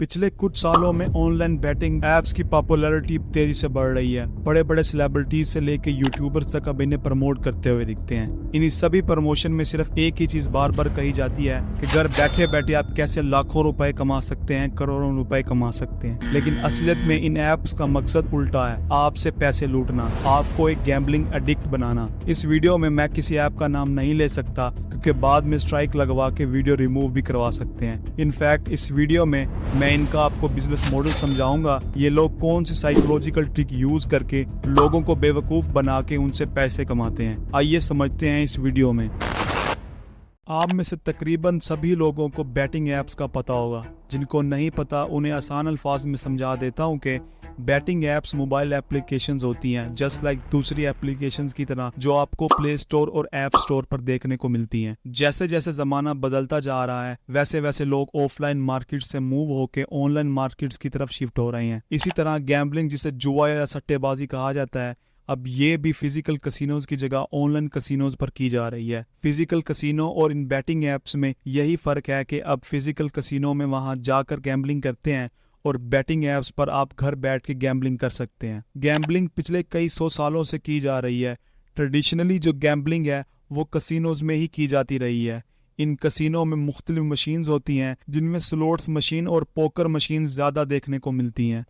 पिछले कुछ सालों में ऑनलाइन बैटिंग एप्स की पॉपुलैरिटी तेजी से बढ़ रही है। बड़े बड़े सेलिब्रिटीज से लेके यूट्यूबर्स तक अब इन्हें प्रमोट करते हुए दिखते हैं। इन्हीं सभी प्रमोशन में सिर्फ एक ही चीज बार बार कही जाती है कि घर बैठे बैठे आप कैसे लाखों रुपए कमा सकते हैं, करोड़ों रुपए कमा सकते हैं। लेकिन असलियत में इन एप्स का मकसद उल्टा है, आपसे पैसे लूटना, आपको एक गैम्बलिंग एडिक्ट बनाना। इस वीडियो में मैं किसी ऐप का नाम नहीं ले सकता क्योंकि बाद में स्ट्राइक लगवा के वीडियो रिमूव भी करवा सकते हैं। इनफैक्ट इस वीडियो में मैं इनका आपको बिजनेस मॉडल समझाऊंगा। ये लोग कौन सी साइकोलॉजिकल ट्रिक यूज करके लोगों को बेवकूफ बना के उनसे पैसे कमाते हैं। आइए समझते हैं इस वीडियो में। आप में से तकरीबन सभी लोगों को बैटिंग ऐप्स का पता होगा। जिनको नहीं पता उन्हें आसान अल्फाज में समझा देता हूँ कि बैटिंग ऐप्स मोबाइल एप्लीकेशंस होती हैं, जस्ट लाइक दूसरी एप्लीकेशंस की तरह जो आपको प्ले स्टोर और ऐप स्टोर पर देखने को मिलती हैं। जैसे जैसे जमाना बदलता जा रहा है वैसे वैसे लोग ऑफलाइन मार्केट से मूव होकर ऑनलाइन मार्केट्स की तरफ शिफ्ट हो रहे हैं। इसी तरह गैम्बलिंग, जिसे जुआ या सट्टेबाजी कहा जाता है, अब ये भी फिजिकल कसिनोज की जगह ऑनलाइन कसिनोज पर की जा रही है। फिजिकल कसिनो और इन बैटिंग एप्स में यही फर्क है कि अब फिजिकल कसिनो में वहां जाकर गैम्बलिंग करते हैं और बैटिंग एप्स पर आप घर बैठ के गैम्बलिंग कर सकते हैं। गैम्बलिंग पिछले कई 100 सालों से की जा रही है। ट्रेडिशनली जो गैम्बलिंग है वो कसिनोज में ही की जाती रही है। इन कसिनो में मुख्तलिफ मशीन्स होती हैं जिनमें स्लॉट्स मशीन और पोकर मशीन ज्यादा देखने को मिलती हैं।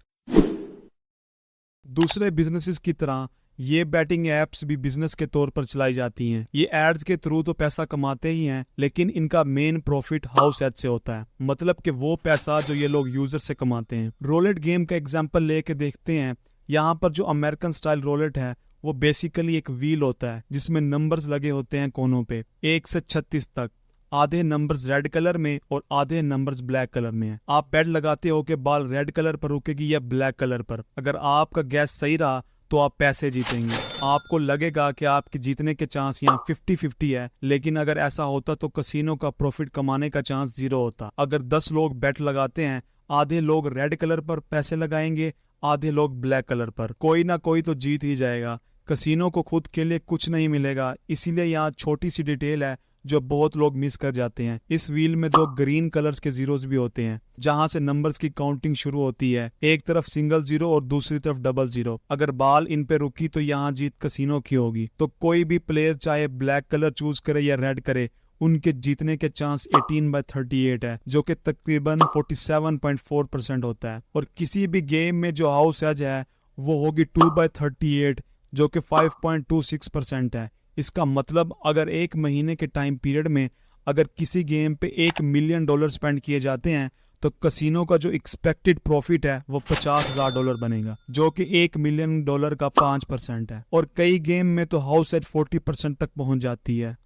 दूसरे बिजनेसेस की तरह ये बैटिंग एप्स भी बिजनेस के तौर पर चलाई जाती हैं। ये एड्स के थ्रू तो पैसा कमाते ही हैं, लेकिन इनका मेन प्रॉफिट हाउस एड से होता है, मतलब कि वो पैसा जो ये लोग यूजर से कमाते हैं। रोलेट गेम का एग्जांपल लेके देखते हैं। यहाँ पर जो अमेरिकन स्टाइल रोलेट है वो बेसिकली एक व्हील होता है जिसमें नंबर्स लगे होते हैं कोनों पे 1 से 36 तक। आधे नंबर्स रेड कलर में और आधे नंबर्स ब्लैक कलर में है। आप बेट लगाते हो कि बॉल रेड कलर पर रुकेगी या ब्लैक कलर पर। अगर आपका गैस सही रहा तो आप पैसे जीतेंगे। आपको लगेगा कि आपके जीतने के चांस यहाँ 50-50 है, लेकिन अगर ऐसा होता तो कसिनो का प्रॉफिट कमाने का चांस 0 होता। अगर 10 लोग बेट लगाते हैं, आधे लोग रेड कलर पर पैसे लगाएंगे, आधे लोग ब्लैक कलर पर। कोई ना कोई तो जीत ही जाएगा। कसिनो को खुद के लिए कुछ नहीं मिलेगा, इसीलिए यहाँ छोटी सी डिटेल है जो बहुत लोग मिस कर जाते हैं। इस व्हील में 2 ग्रीन कलर्स के जीरोस भी होते हैं जहां से नंबर्स की काउंटिंग शुरू होती है। एक तरफ सिंगल जीरो और दूसरी तरफ डबल जीरो। अगर बॉल इन पे रुकी तो यहाँ जीत कसिनो की होगी। तो कोई भी प्लेयर चाहे ब्लैक कलर चूज करे या रेड करे, उनके जीतने के चांस 18/38 है, जो कि तकरीबन 47.4% होता है। और किसी भी गेम में जो हाउस एज है वो होगी 2/38, जो कि 5.26% है। इसका मतलब अगर एक महीने के टाइम पीरियड में अगर किसी गेम पे $1 मिलियन स्पेंड किए जाते हैं तो कसिनो का जो एक्सपेक्टेड प्रॉफिट है वो $50,000 बनेगा, जो कि $1 मिलियन का 5% है। और कई गेम में तो हाउस एट 40% तक पहुंच जाती है।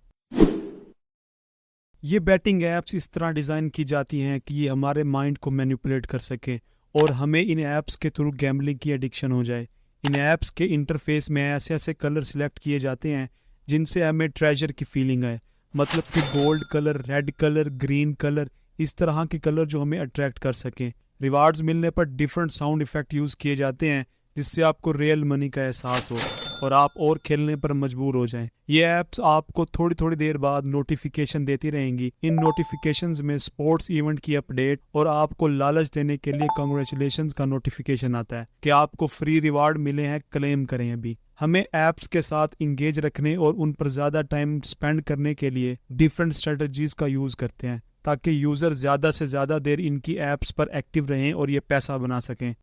ये बैटिंग एप्स इस तरह डिजाइन की जाती हैं कि ये हमारे माइंड को मैनिपुलेट कर सके और हमें इन एप्स के थ्रू गैम्बलिंग की एडिक्शन हो जाए। इन एप्स के इंटरफेस में ऐसे ऐसे कलर सिलेक्ट किए जाते हैं जिनसे हमें ट्रेजर की फीलिंग है, मतलब कि gold colour, red colour, green colour, इस तरह के कलर जो हमें अट्रैक्ट कर सकें। रिवार्ड्स मिलने पर डिफरेंट साउंड इफेक्ट यूज किए जाते हैं जिससे आपको रियल मनी का एहसास हो और आप और खेलने पर मजबूर हो जाएं। ये ऐप्स आपको थोड़ी थोड़ी देर बाद नोटिफिकेशन देती रहेंगी। इन नोटिफिकेशंस में स्पोर्ट्स इवेंट की अपडेट और आपको लालच देने के लिए कांग्रेचुलेशंस का नोटिफिकेशन आता है कि आपको फ्री रिवार्ड मिले हैं, क्लेम करें अभी। हमें ऐप्स के साथ इंगेज रखने और उन पर ज्यादा टाइम स्पेंड करने के लिए डिफरेंट स्ट्रेटजीज का यूज करते हैं ताकि यूजर ज्यादा से ज्यादा देर इनकी ऐप्स पर एक्टिव रहें और ये पैसा बना सकें।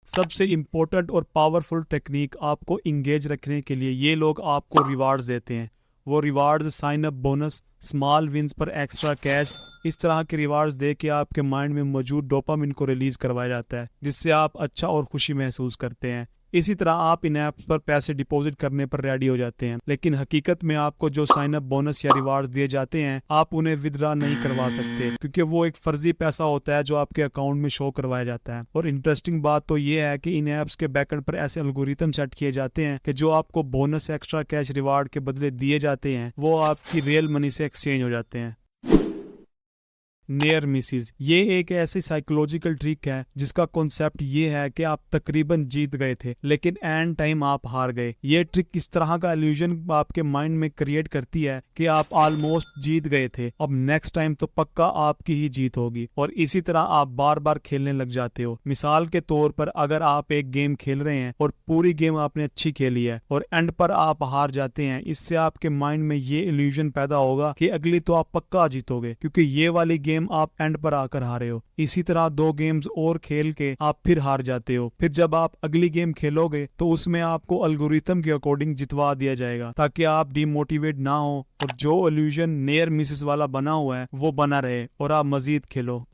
सबसे इम्पोर्टेंट और पावरफुल टेक्निक आपको इंगेज रखने के लिए ये लोग आपको रिवार्ड्स देते हैं। वो rewards sign up bonus, small wins पर एक्स्ट्रा कैश, इस तरह के रिवार्ड्स दे के आपके माइंड में मौजूद डोपामिन को रिलीज करवाया जाता है जिससे आप अच्छा और खुशी महसूस करते हैं। इसी तरह आप इन ऐप्स पर पैसे डिपॉजिट करने पर रेडी हो जाते हैं, लेकिन हकीकत में आपको जो साइन अप बोनस या रिवार्ड दिए जाते हैं आप उन्हें विदड्रॉ नहीं करवा सकते क्योंकि वो एक फर्जी पैसा होता है जो आपके अकाउंट में शो करवाया जाता है। और इंटरेस्टिंग बात तो ये है कि इन ऐप्स के बैकएंड पर ऐसे एल्गोरिथम सेट किए जाते हैं कि जो आपको बोनस, एक्स्ट्रा कैश, रिवार्ड के बदले दिए जाते हैं वो आपकी रियल मनी से एक्सचेंज हो जाते हैं। Near Mrs. ये एक ऐसी साइकोलॉजिकल ट्रिक है जिसका कॉन्सेप्ट ये है कि आप तकरीबन जीत गए थे लेकिन एंड टाइम आप हार गए। ये ट्रिक इस तरह का इल्यूजन आपके माइंड में क्रिएट करती है कि आप ऑलमोस्ट जीत गए थे, अब नेक्स्ट टाइम तो पक्का आपकी ही जीत होगी, और इसी तरह आप बार बार खेलने लग जाते हो। मिसाल के तौर पर अगर आप एक गेम खेल रहे हैं और पूरी गेम आपने अच्छी खेली है और एंड पर आप हार जाते हैं, इससे आपके माइंड में ये इल्यूजन पैदा होगा कि अगली तो आप पक्का जीतोगे क्योंकि ये वाली गेम आप एंड पर आकर हारे हो। इसी तरह 2 गेम्स और खेल के आप फिर हार जाते हो। फिर जब आप अगली गेम खेलोगे तो उसमें आपको एल्गोरिथम के अकॉर्डिंग जितवा दिया जाएगा ताकि आप डिमोटिवेट ना हो और जो इल्यूजन नियर मिसिस वाला बना हुआ है वो बना रहे और आप मजीद खेलो।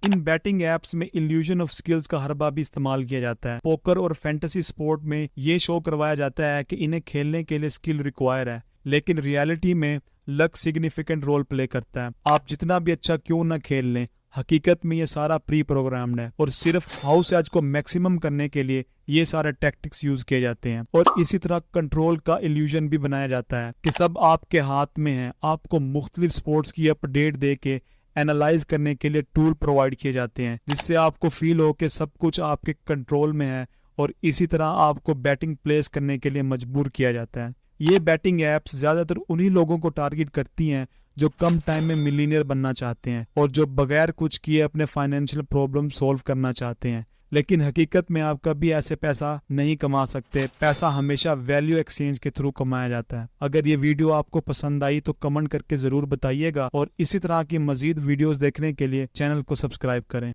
इन बैटिंग एप्स में इल्यूजन ऑफ स्किल्स का हर बार भी इस्तेमाल किया जाता है। पोकर और फैंटेसी स्पोर्ट में ये शो करवाया जाता है कि इन्हें खेलने के लिए स्किल रिक्वायर है, लेकिन रियलिटी में लक सिग्निफिकेंट रोल प्ले करता है। आप जितना भी अच्छा क्यों ना खेल लें, हकीकत में ये सारा प्री प्रोग्राम्ड है और सिर्फ हाउस एज को मैक्सिमम करने के लिए ये सारे टैक्टिक्स यूज किए जाते हैं। और इसी तरह कंट्रोल का इल्यूजन भी बनाया जाता है कि सब आपके हाथ में है। आपको मुख्तलिफ स्पोर्ट्स की अपडेट दे के एनालाइज करने के लिए टूल प्रोवाइड किए जाते हैं जिससे आपको फील हो कि सब कुछ आपके कंट्रोल में है, और इसी तरह आपको बैटिंग प्लेस करने के लिए मजबूर किया जाता है। ये बैटिंग एप्स ज्यादातर उन्हीं लोगों को टारगेट करती हैं जो कम टाइम में मिलीनियर बनना चाहते हैं और जो बगैर कुछ किए अपने फाइनेंशियल प्रॉब्लम सॉल्व करना चाहते हैं। लेकिन हकीकत में आप कभी ऐसे पैसा नहीं कमा सकते। पैसा हमेशा वैल्यू एक्सचेंज के थ्रू कमाया जाता है। अगर ये वीडियो आपको पसंद आई तो कमेंट करके जरूर बताइएगा और इसी तरह की मजीद वीडियोस देखने के लिए चैनल को सब्सक्राइब करें।